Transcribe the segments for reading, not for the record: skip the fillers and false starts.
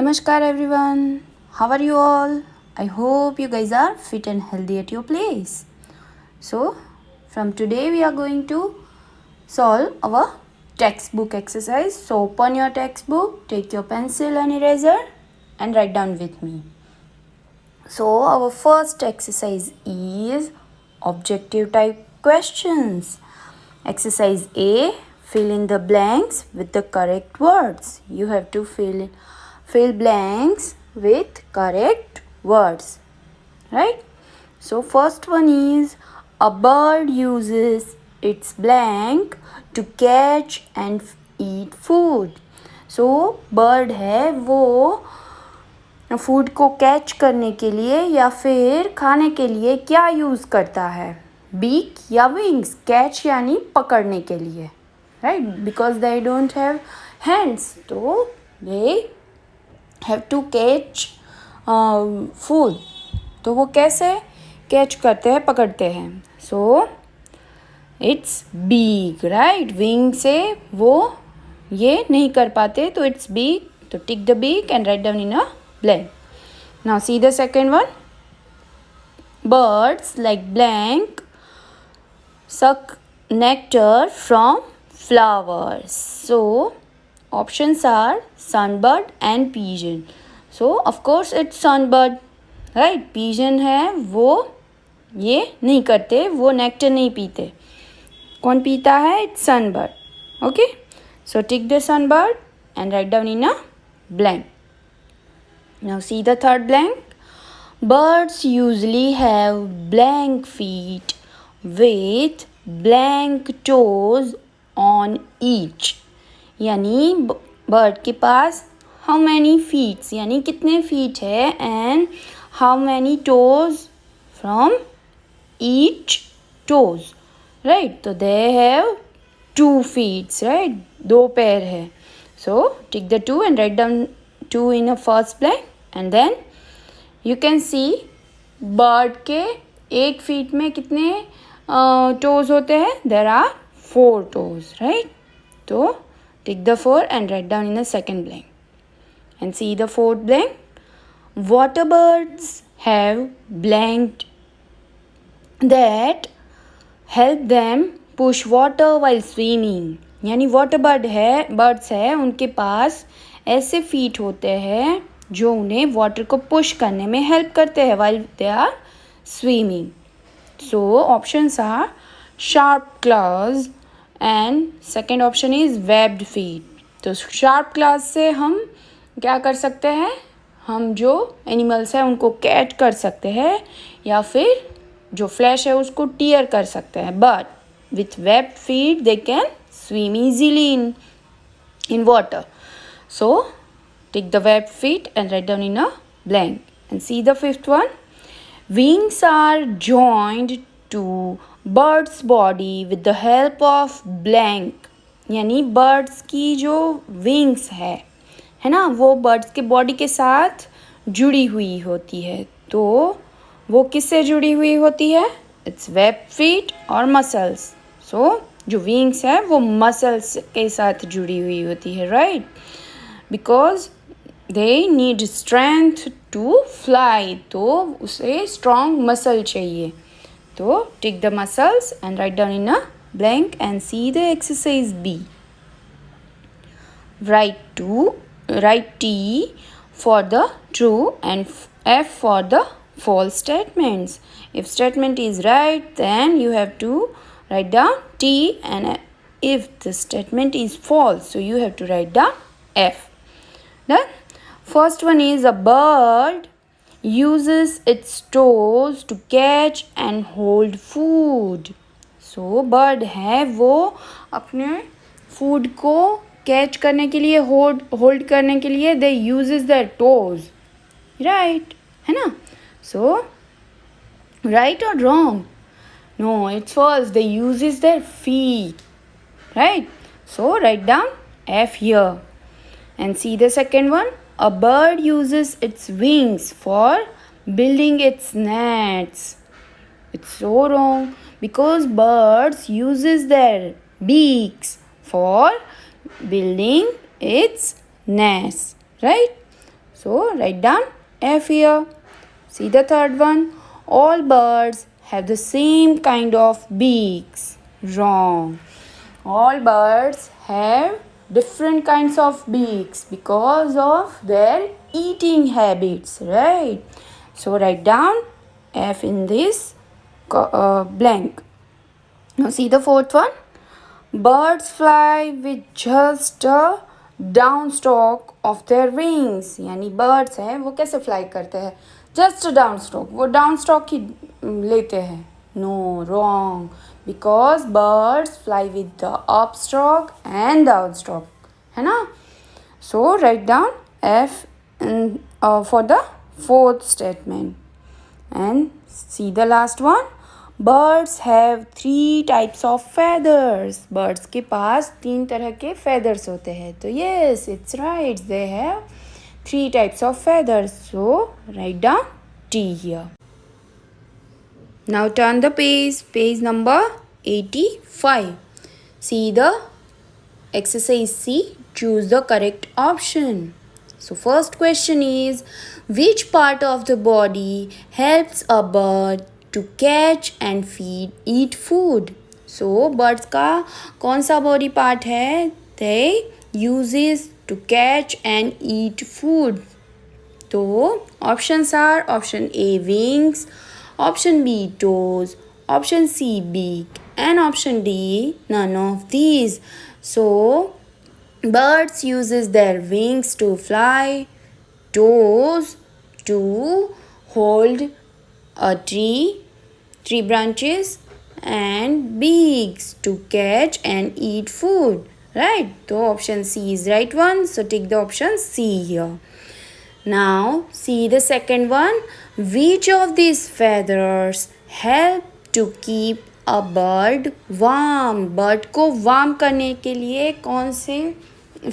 Namaskar everyone. How are you all? I hope you guys are fit and healthy at your place. So, from today we are going to solve our textbook exercise. So, open your textbook, take your pencil and eraser and write down with me. So, our first exercise is objective type questions. Exercise A, fill in the blanks with the correct words. You have to fill blanks with correct words, right? So first one is a bird uses its blank to catch and eat food. So bird है वो food को catch करने के लिए या फिर खाने के लिए क्या यूज़ करता है, बीक या विंग्स. कैच यानी पकड़ने के लिए, right, because they don't have hands, तो they have to catch food. तो वो कैसे कैच करते हैं, पकड़ते हैं. So it's beak, right. Wing से वो ये नहीं कर पाते, तो इट्स बीक. तो tick the beak and write down in a blank. Now see the second one. Birds like blank suck nectar from flowers. So options are sunbird and pigeon. So of course it's sunbird, right. Pigeon है वो ये नहीं करते, वो nectar नहीं पीते. कौन पीता है? It's sunbird. Okay, so tick the sunbird and write down in a blank. Now see the third blank. Birds usually have blank feet with blank toes on each. यानी बर्ड के पास how many feet यानी कितने feet है and how many toes from each toes, right. तो they have 2 feet, right. 2 पैर है. So tick the 2 and write down 2 in a first blank. And then you can see bird के 1 feet में कितने toes होते हैं? There are 4 toes, right. तो tick the 4 and write down in the second blank. And see the fourth blank. Water birds have blank that help them push water while swimming. यानी water birds है उनके पास ऐसे feet होते हैं जो उन्हें water को पुश करने में हेल्प करते हैं while they are swimming. So options are sharp claws and second option is webbed feet. तो sharp claws से हम क्या कर सकते हैं? हम जो एनिमल्स हैं उनको कैच कर सकते हैं या फिर जो फ्लैश है उसको टीयर कर सकते हैं. But with webbed feet they can swim easily in water. So take the webbed feet and write down in a blank. And see the fifth one. Wings are joined to bird's body with the help of blank. यानी birds की जो wings है ना, वो birds के body के साथ जुड़ी हुई होती है. तो वो किससे जुड़ी हुई होती है? It's webbed feet और muscles. So जो wings है वो muscles के साथ जुड़ी हुई होती है, right. Because they need strength to fly. तो उसे strong muscle चाहिए. तो take the muscles and write down in a blank and see the exercise B. Write T for the true and F for the false statements. If statement is right, then you have to write down T, and if the statement is false, so you have to write down F. Done? First one is a bird uses its toes to catch and hold food. So bird है वो अपने food को catch करने के लिए, hold करने के लिए they uses their toes, right, है ना. So right or wrong? No, it's false. They uses their feet, right. So write down F here. And see the second one. A bird uses its wings for building its nets. It's so wrong because birds uses their beaks for building its nest, right. So write down F here. See the third one. All birds have the same kind of beaks. Wrong. All birds have different kinds of beaks because of their eating habits, right? So write down F in this blank. Now see the fourth one. Birds fly with just a downstroke of their wings. यानी birds हैं वो कैसे fly करते हैं? Just a downstroke. वो downstroke ही लेते हैं. No, wrong. Because birds fly with the upstroke and downstroke. है ना? So write down F for the fourth statement. And see the last one. Birds have 3 types of feathers. Birds के पास 3 तरह के feathers होते हैं. तो yes, it's right. They have 3 types of feathers. So write down T here. Now turn the page number 85. See the exercise C. Choose the correct option. So first question is, which part of the body helps a bird to catch and eat food? So birds का कौन सा body part है? They uses to catch and eat food. तो options are option A wings, option B toes, option C beak, and option D none of these. So birds uses their wings to fly, toes to hold a tree branches, and beaks to catch and eat food. Right? So option C is right one. So take the option C here. Now see the second one. Which of these feathers help to keep a bird warm? Bird को warm करने के लिए कौन से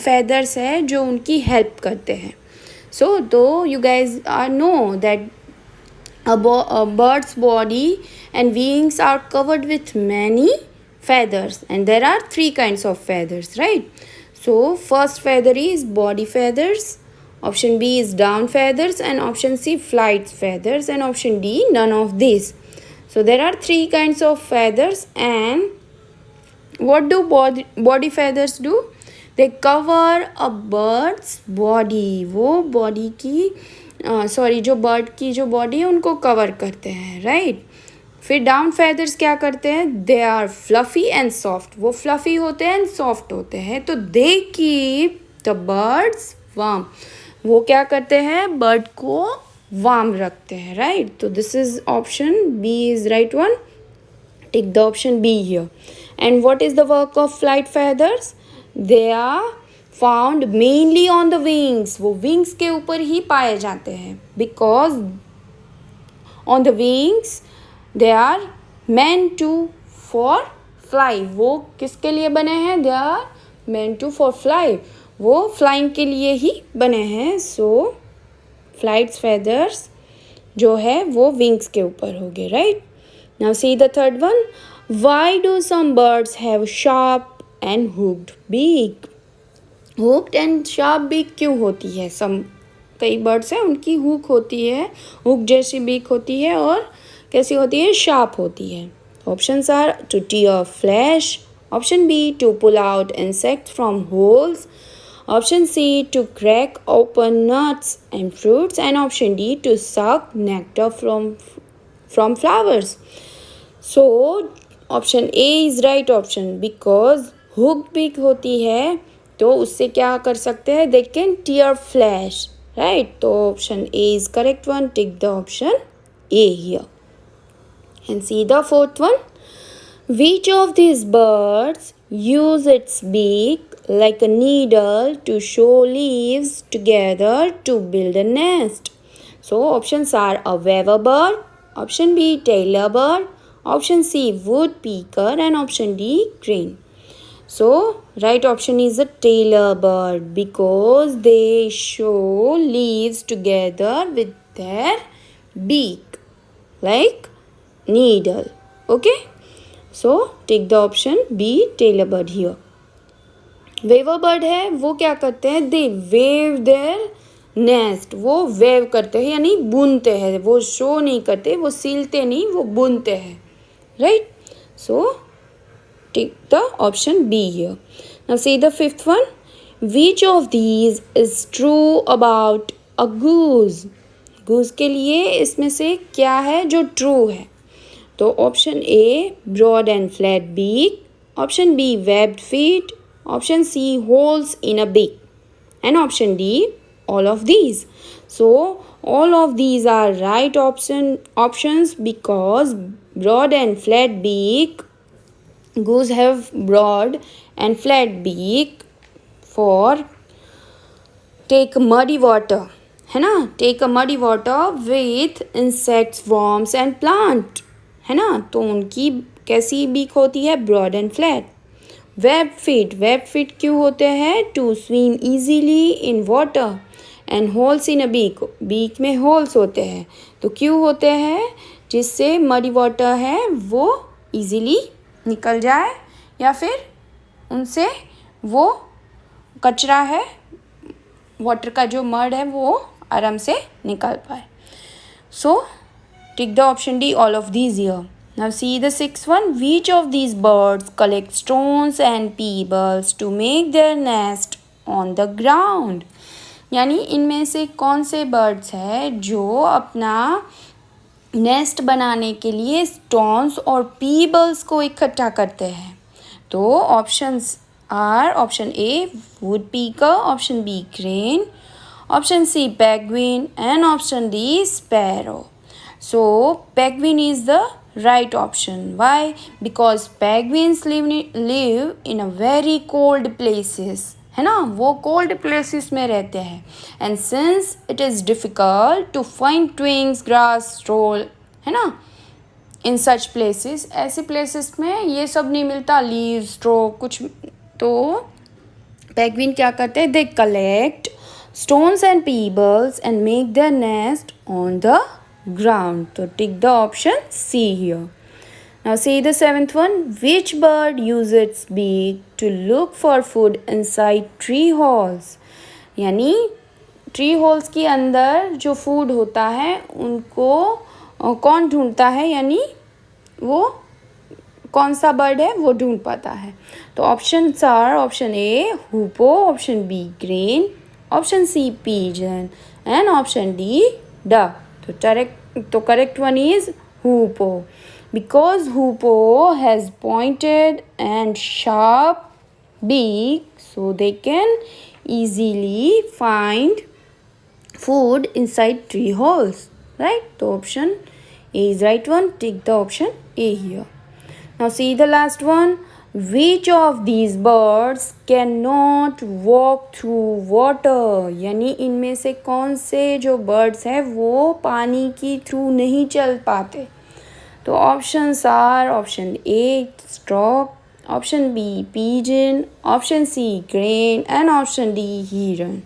feathers है जो उनकी help करते हैं? So though you guys know that a bird's body and wings are covered with many feathers, and there are 3 kinds of feathers, right? So first feather is body feathers, option B is down feathers, and option C flight feathers, and option D none of these. So there are 3 kinds of feathers, and what do body feathers do? They cover a bird's body. वो body की जो bird की जो body है उनको cover करते हैं, right? फिर डाउन फेदर्स क्या करते हैं? They are fluffy and soft. वो फ्लफी होते हैं एंड सॉफ्ट होते हैं. तो they keep the birds warm. वो क्या करते हैं? बर्ड को वार्म रखते हैं, राइट? तो this is option B is right one. Tick the option B here. And what is the work of flight feathers? They are found mainly on the wings. वो wings के ऊपर ही पाए जाते हैं. Because on the wings they are meant to for fly. वो किसके लिए बने हैं? They are meant to for fly. वो फ्लाइंग के लिए ही बने हैं. सो फ्लाइट्स फेदर्स जो है वो विंग्स के ऊपर हो गए, right? Now see the third one. Why do some birds have sharp and hooked beak? Hooked and sharp beak क्यों होती है? कई बर्ड्स हैं उनकी हुक होती है, हुक जैसी बीक होती है, और कैसी होती है? शार्प होती है. Options are to tear flesh, option B to pull out insects from holes, option C to crack open nuts and fruits, and option D to suck nectar from flowers. So option A is right option. Because hooked beak होती है तो उससे क्या कर सकते हैं? They can tear flesh, right? तो option A is correct one. Tick the option A here. And see the fourth one. Which of these birds use its beak like a needle to show leaves together to build a nest? So options are a weaver bird, option B tailor bird, option C woodpecker, and option D crane. So right option is a tailor bird because they show leaves together with their beak like needle. Okay? So take the option B tailor bird here. Weaver bird है वो क्या करते हैं? They wave their nest, वो wave करते हैं यानी बुनते हैं, वो शो नहीं करते, वो सिलते नहीं, वो बुनते हैं, right. So tick the option B here. Now see the fifth one. Which of these is true about a goose. Goose के लिए इसमें से क्या है जो ट्रू है. तो option A broad and flat beak, option B webbed feet, option C holes in a beak, and option D all of these. So all of these are right options because broad and flat beak, goose have broad and flat beak for take muddy water, है ना, take a muddy water with insects, worms and plant, है ना. तो उनकी कैसी beak होती है, broad and flat. Web feet क्यों होते हैं, to swim easily in water. And holes in a beak में होल्स होते हैं. तो क्यों होते हैं, जिससे मडी वाटर है वो ईजीली निकल जाए या फिर उनसे वो कचरा है, वाटर का जो मड है वो आराम से निकल पाए. So tick the option D all of these here. Now see the sixth one. Which of these birds collect stones and pebbles to make their nest on the ground? यानी इनमें से कौन से बर्ड्स है जो अपना नेस्ट बनाने के लिए स्टोन्स और पीबल्स को इकट्ठा करते हैं. तो options are option A woodpecker, option B crane, option C penguin and option D sparrow. So penguin is the right option. Why? Because penguins live in a very cold places, है ना, वो cold places में रहते हैं. And since it is difficult to find twigs, grass, straw, है ना, in such places, ऐसे places में ये सब नहीं मिलता, leaves, straw कुछ. तो penguin क्या करते हैं, they collect stones and pebbles and make their nest on the ground. So tick the option C here. Now see the seventh one. Which bird uses its beak to look for food inside tree holes? यानी tree holes के अंदर जो food होता है उनको कौन ढूंढता है, यानी वो कौन सा बर्ड है वो ढूंढ पाता है. तो options are option A hoopoe, option B crane, option C pigeon and option D duck. तो correct one is hoopoe, because hoopoe has pointed and sharp beak, so they can easily find food inside tree holes, right? So option A is right one. Take the option A here. Now see the last one. Which of these birds cannot walk through water? यानी इनमें से कौन से जो birds हैं वो पानी की थ्रू नहीं चल पाते. तो options are option A stork, option B pigeon, option C crane and option D heron.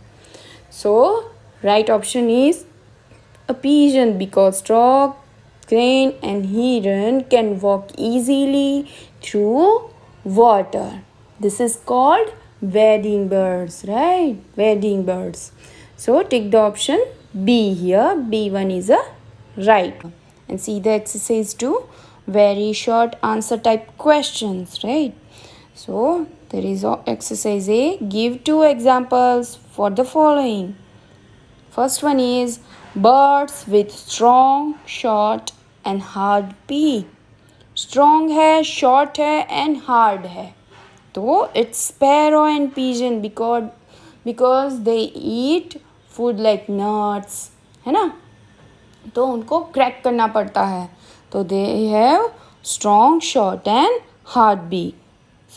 So right option is a pigeon because stork, crane and heron can walk easily through water. This is called wading birds, right? Wading birds. So take the option B here. B1 is a right. And see the exercise 2. Very short answer type questions, right? So there is exercise A. Give 2 examples for the following. First one is birds with strong, short and hard beak. Strong है, short है and hard है. तो it's sparrow and pigeon because they eat food like nuts, है ना, तो उनको crack करना पड़ता है. तो they have strong, short and hard beak.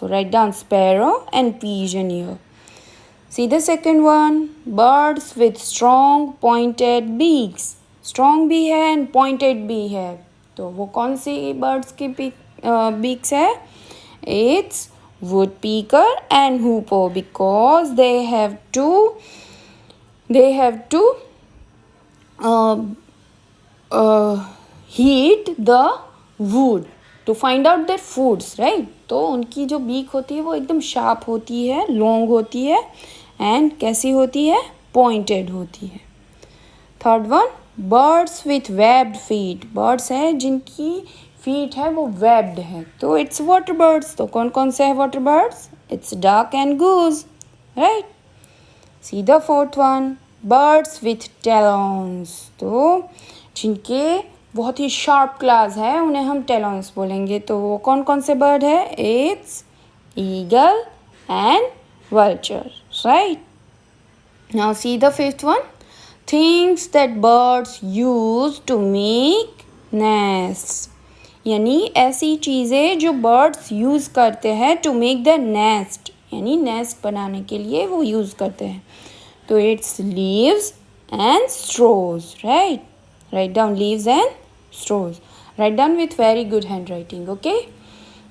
So write down sparrow and pigeon here. See the second one. Birds with strong pointed beaks. Strong भी है एंड पॉइंटेड भी है. तो वो कौन सी बर्ड्स की बीक्स है? It's woodpecker and hoopoe because they have to heat the wood to find out their foods, right? तो उनकी जो बीक होती है वो एकदम शार्प होती है, लॉन्ग होती है एंड कैसी होती है, पॉइंटेड होती है. Third one birds with webbed feet, birds हैं जिनकी फीट है वो वेब्ड है, तो इट्स वाटर बर्ड्स। तो कौन कौन से है water birds? It's duck and goose, right. See the fourth one birds with talons, तो जिनके बहुत ही शार्प क्लास है उन्हें हम टेलॉन्स बोलेंगे। तो वो कौन कौन से बर्ड है? It's eagle and vulture, right. Now see the fifth one things that birds use to make nest, यानी ऐसी चीज़ें जो बर्ड्स यूज़ करते हैं टू मेक द नेस्ट, यानी नेस्ट बनाने के लिए वो यूज़ करते हैं। तो it's leaves and straws, right. Write down leaves and straws, write down with very good handwriting, okay?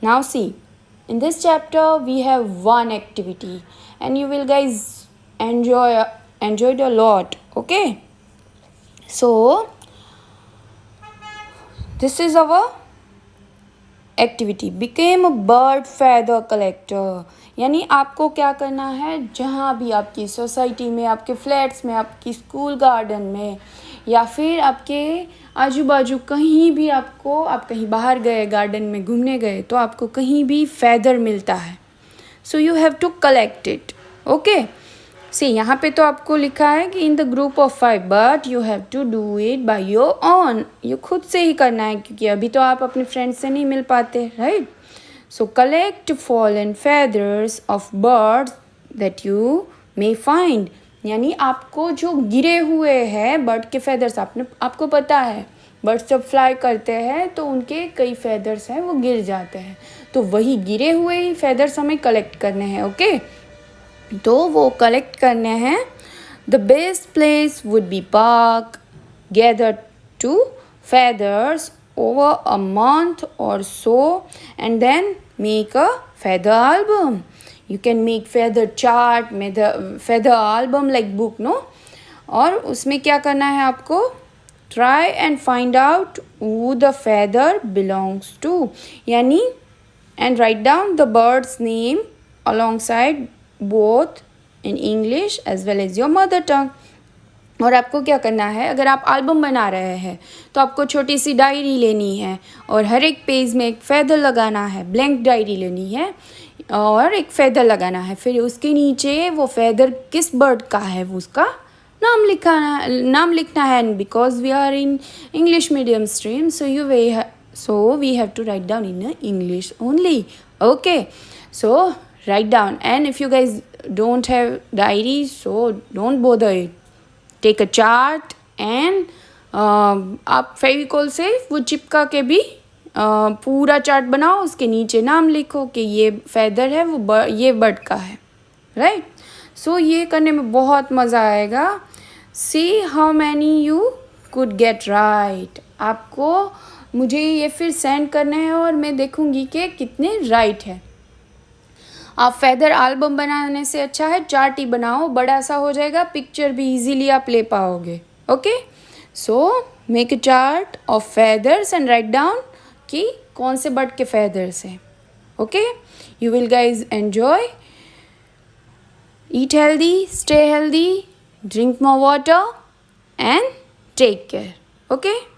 Now see, in this chapter we have one activity and you will guys enjoy it a lot, okay? So this is our activity became a bird feather collector, यानी आपको क्या करना है, जहाँ भी आपकी society में, आपके फ्लैट्स में, आपकी स्कूल गार्डन में या फिर आपके आजू बाजू कहीं भी आपको, आप कहीं बाहर गए गार्डन में घूमने गए तो आपको कहीं भी फेदर मिलता है, so you have to collect it, okay. See यहाँ पे तो आपको लिखा है कि in the group of 5 but you have to do it by your own, ये खुद से ही करना है क्योंकि अभी तो आप अपने फ्रेंड्स से नहीं मिल पाते, right. So collect fallen feathers of birds that you may find, यानी आपको जो गिरे हुए हैं बर्ड के फेदर्स, आपको पता है बर्ड्स जब फ्लाई करते हैं तो उनके कई फेदर्स हैं वो गिर जाते हैं, तो वही गिरे हुए ही फेदर्स हमें कलेक्ट करने हैं, ओके। तो वो कलेक्ट करने हैं। The best place would be park, gather to feathers over a month or so and then make a feather album. You can make feather chart, feather album like book, no? और उसमें क्या करना है आपको? Try and find out who the feather belongs to, यानी and write down the bird's name alongside both in English as well as your mother tongue. और आपको क्या करना है, अगर आप एल्बम बना रहे हैं तो आपको छोटी सी डायरी लेनी है और हर एक पेज में एक फेदर लगाना है, ब्लैंक डायरी लेनी है और एक फेदर लगाना है, फिर उसके नीचे वो फेदर किस बर्ड का है वो उसका नाम लिखना है, because we are in English medium stream so we have to write down in English only, okay? So write down, and if you guys don't have diary, so don't bother it. Take a chart and आप फेविकॉल से वो चिपका के भी पूरा chart बनाओ, उसके नीचे नाम लिखो कि ये फेदर है वो ये बर्ड का है, राइट। सो ये करने में बहुत मज़ा आएगा। See how many you could get right, आपको मुझे ये फिर सेंड करना है और मैं देखूँगी कि कितने राइट है। आप फेदर एल्बम बनाने से अच्छा है चार्ट ही बनाओ, बड़ा सा हो जाएगा, पिक्चर भी इजीली आप ले पाओगे, okay. So make a chart of feathers and write down कि कौन से बर्ड के फेदर्स हैं, okay. You will guys enjoy, eat healthy, stay healthy, drink more water and take care, okay.